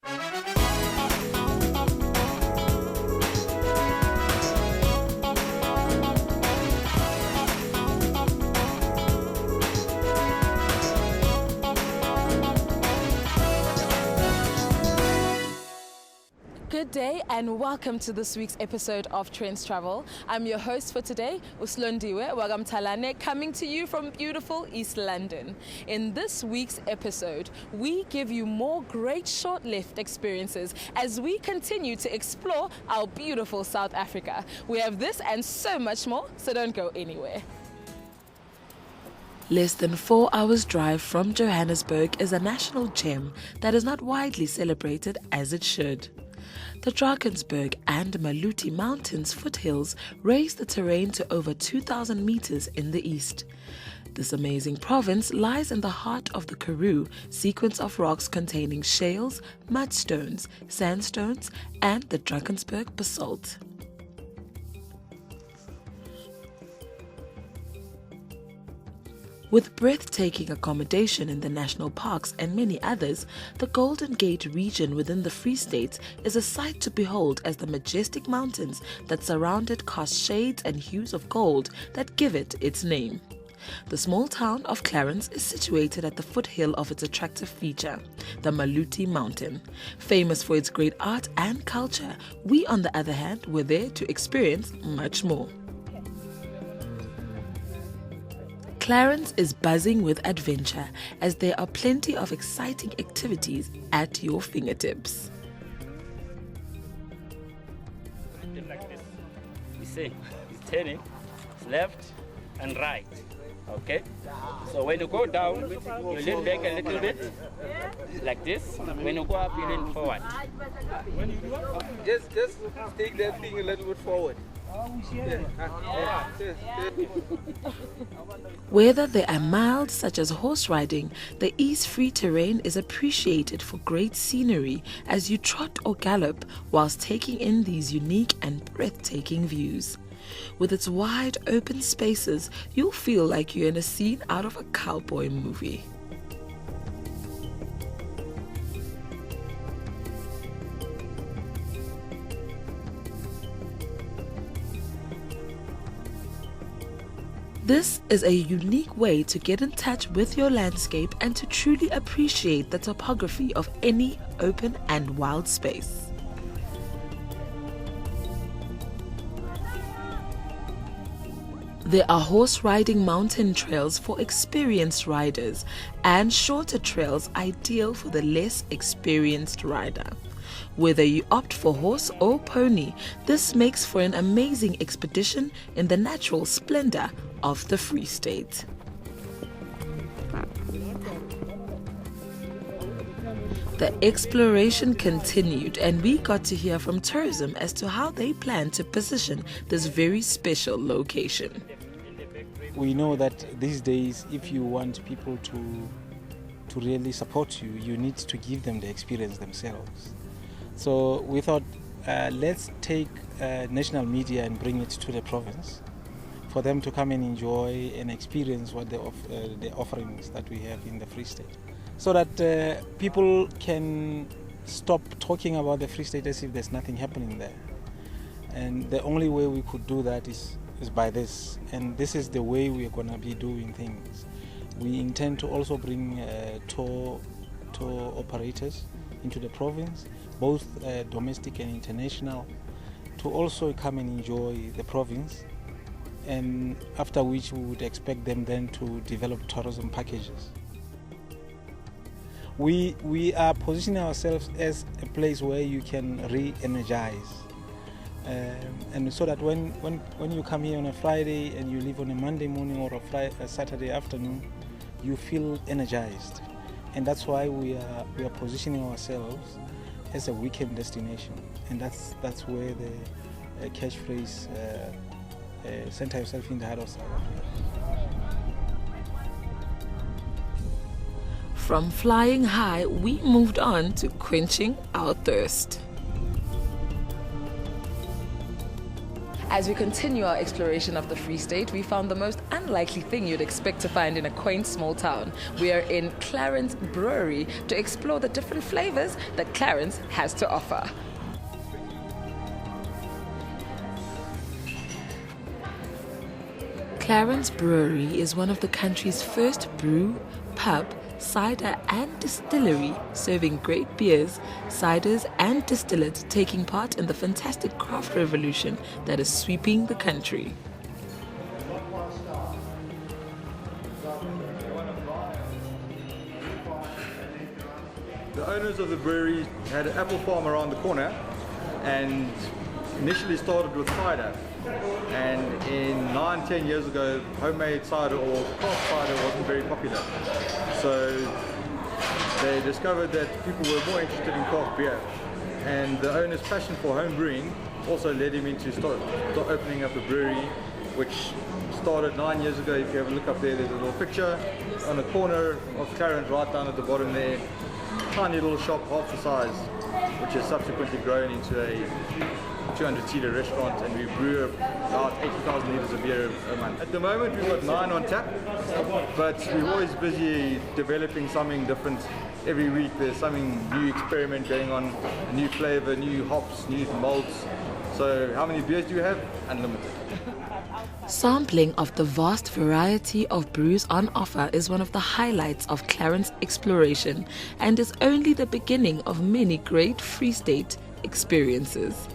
Good day and welcome to this week's episode of Trendz Travel. I'm your host for today, Uslondiwe Wagamtalane, coming to you from beautiful East London. In this week's episode, we give you more great short-lived experiences as we continue to explore our beautiful South Africa. We have this and so much more, so don't go anywhere. Less than 4 hours drive from Johannesburg is a national gem that is not widely celebrated as it should. The Drakensberg and Maluti Mountains foothills raise the terrain to over 2,000 meters in the east. This amazing province lies in the heart of the Karoo sequence of rocks containing shales, mudstones, sandstones, and the Drakensberg basalt. With breathtaking accommodation in the national parks and many others, the Golden Gate region within the Free State is a sight to behold as the majestic mountains that surround it cast shades and hues of gold that give it its name. The small town of Clarence is situated at the foothill of its attractive feature, the Maluti Mountain. Famous for its great art and culture, we on the other hand were there to experience much more. Clarence is buzzing with adventure as there are plenty of exciting activities at your fingertips. Like this. You see, it's turning, it's left and right. Okay? So when you go down, you lean back a little bit, like this. When you go up, you lean forward. Just take that thing a little bit forward. Whether they are mild such as horse riding, the ease-free terrain is appreciated for great scenery as you trot or gallop whilst taking in these unique and breathtaking views. With its wide open spaces, you'll feel like you're in a scene out of a cowboy movie. This is a unique way to get in touch with your landscape and to truly appreciate the topography of any open and wild space. There are horse riding mountain trails for experienced riders and shorter trails ideal for the less experienced rider. Whether you opt for horse or pony, this makes for an amazing expedition in the natural splendor of the Free State. The exploration continued and we got to hear from tourism as to how they plan to position this very special location. We know that these days, if you want people to really support you, you need to give them the experience themselves. So we thought, let's take national media and bring it to the province for them to come and enjoy and experience what the offerings that we have in the Free State, so that people can stop talking about the Free State as if there's nothing happening there. And the only way we could do that is by this, and this is the way we are going to be doing things. We intend to also bring tour operators into the province, both domestic and international, to also come and enjoy the province, and after which we would expect them then to develop tourism packages. We are positioning ourselves as a place where you can re-energize, and so that when you come here on a Friday and you leave on a Monday morning or a Saturday afternoon, you feel energized. And that's why we are positioning ourselves as a weekend destination, and that's where the catchphrase "Center yourself in the heart of South Africa." From flying high, we moved on to quenching our thirst. As we continue our exploration of the Free State, we found the most unlikely thing you'd expect to find in a quaint small town. We are in Trendz Brewery to explore the different flavors that Trendz has to offer. Trendz Brewery is one of the country's first brew, pub, cider and distillery, serving great beers, ciders and distillates, taking part in the fantastic craft revolution that is sweeping the country. The owners of the brewery had an apple farm around the corner and initially started with cider. And in 9-10 years ago, homemade cider or craft cider wasn't very popular. So they discovered that people were more interested in craft beer. And the owner's passion for home brewing also led him into start opening up a brewery, which started 9 years ago. If you have a look up there, there's a little picture on the corner of Trendz, right down at the bottom there. Tiny little shop, half the size, which has subsequently grown into a 200-seater restaurant, and we brew about 80,000 litres of beer a month. At the moment we've got 9 on tap, but we're always busy developing something different. Every week there's something new experiment going on, a new flavour, new hops, new malts. So how many beers do you have? Unlimited. Sampling of the vast variety of brews on offer is one of the highlights of Trendz exploration and is only the beginning of many great Free State experiences.